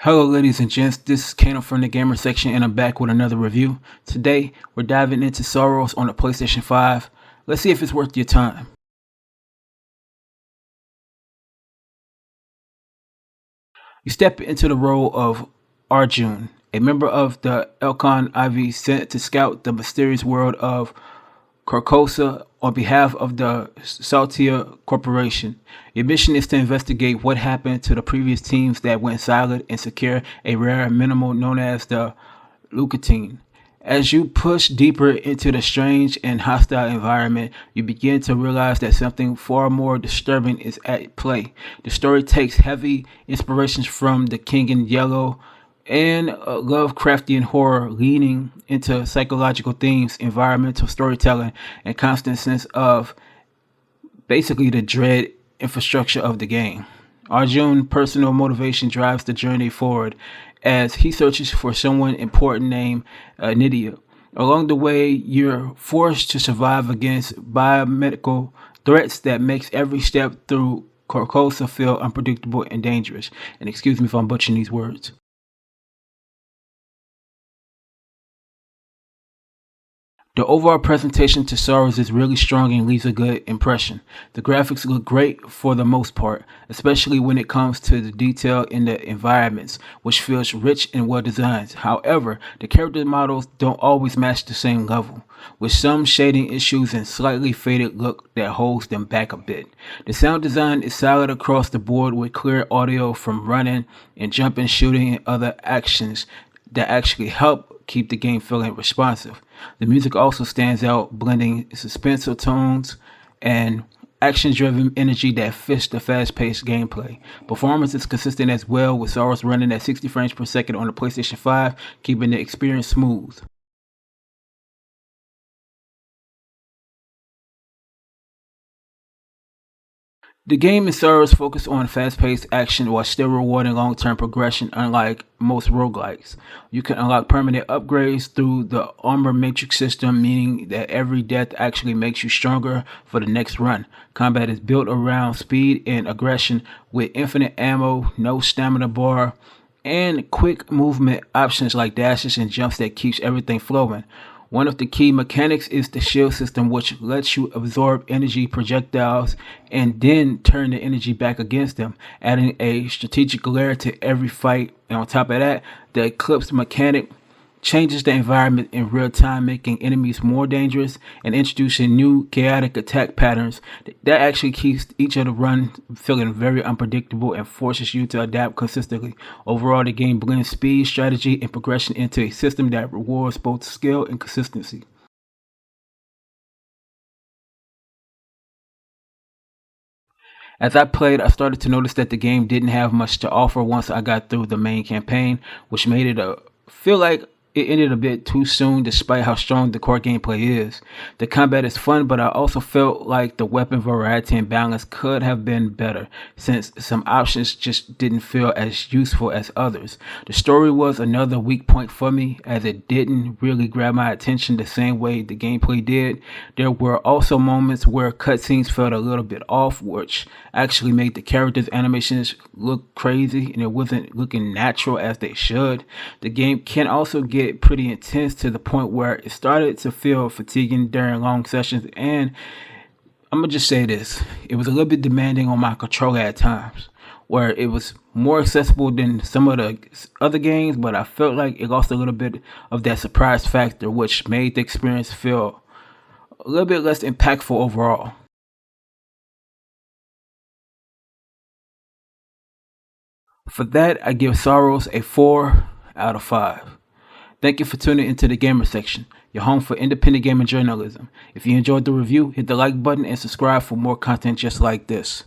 Hello ladies and gents, this is Kano from the gamer section and I'm back with another review. Today, we're diving into Saros on the PlayStation 5. Let's see if it's worth your time. You step into the role of Arjun, a member of the Elkon IV sent to scout the mysterious world of Carcosa on behalf of the Saltia Corporation. Your mission is to investigate what happened to the previous teams that went silent and secure a rare mineral known as the leucotine. As you push deeper into the strange and hostile environment, you begin to realize that something far more disturbing is at play. The story takes heavy inspirations from The King in Yellow and Lovecraftian horror, leaning into psychological themes, environmental storytelling, and constant sense of basically the dread infrastructure of the game. Arjun's personal motivation drives the journey forward as he searches for someone important named Nydia. Along the way, you're forced to survive against biomedical threats that makes every step through Carcosa feel unpredictable and dangerous. And excuse me if I'm butchering these words. The overall presentation to Saros is really strong and leaves a good impression. The graphics look great for the most part, especially when it comes to the detail in the environments, which feels rich and well designed. However, the character models don't always match the same level, with some shading issues and slightly faded look that holds them back a bit. The sound design is solid across the board with clear audio from running and jumping, shooting, and other actions that actually help keep the game feeling responsive. The music also stands out, blending suspenseful tones and action-driven energy that fits the fast-paced gameplay. Performance is consistent as well, with Saros running at 60 frames per second on the PlayStation 5, keeping the experience smooth. The game in Saros focus on fast-paced action while still rewarding long-term progression, unlike most roguelikes. You can unlock permanent upgrades through the armor matrix system, meaning that every death actually makes you stronger for the next run. Combat is built around speed and aggression with infinite ammo, no stamina bar, and quick movement options like dashes and jumps that keeps everything flowing. One of the key mechanics is the shield system, which lets you absorb energy projectiles and then turn the energy back against them, adding a strategic layer to every fight. And on top of that, the eclipse mechanic changes the environment in real time, making enemies more dangerous and introducing new chaotic attack patterns that actually keeps each of the run feeling very unpredictable and forces you to adapt consistently. Overall, the game blends speed, strategy, and progression into a system that rewards both skill and consistency. As I played, I started to notice that the game didn't have much to offer once I got through the main campaign, which made it feel like it ended a bit too soon despite how strong the core gameplay is. The combat is fun, but I also felt like the weapon variety and balance could have been better, since some options just didn't feel as useful as others. The story was another weak point for me, as it didn't really grab my attention the same way the gameplay did. There were also moments where cutscenes felt a little bit off, which actually made the characters' animations look crazy and it wasn't looking natural as they should. The game can also get pretty intense to the point where it started to feel fatiguing during long sessions, and I'm gonna just say this, it was a little bit demanding on my controller at times, where it was more accessible than some of the other games, but I felt like it lost a little bit of that surprise factor, which made the experience feel a little bit less impactful overall. For that, I give Saros a 4 out of 5. Thank you for tuning into the Gamer Section, your home for independent gaming journalism. If you enjoyed the review, hit the like button and subscribe for more content just like this.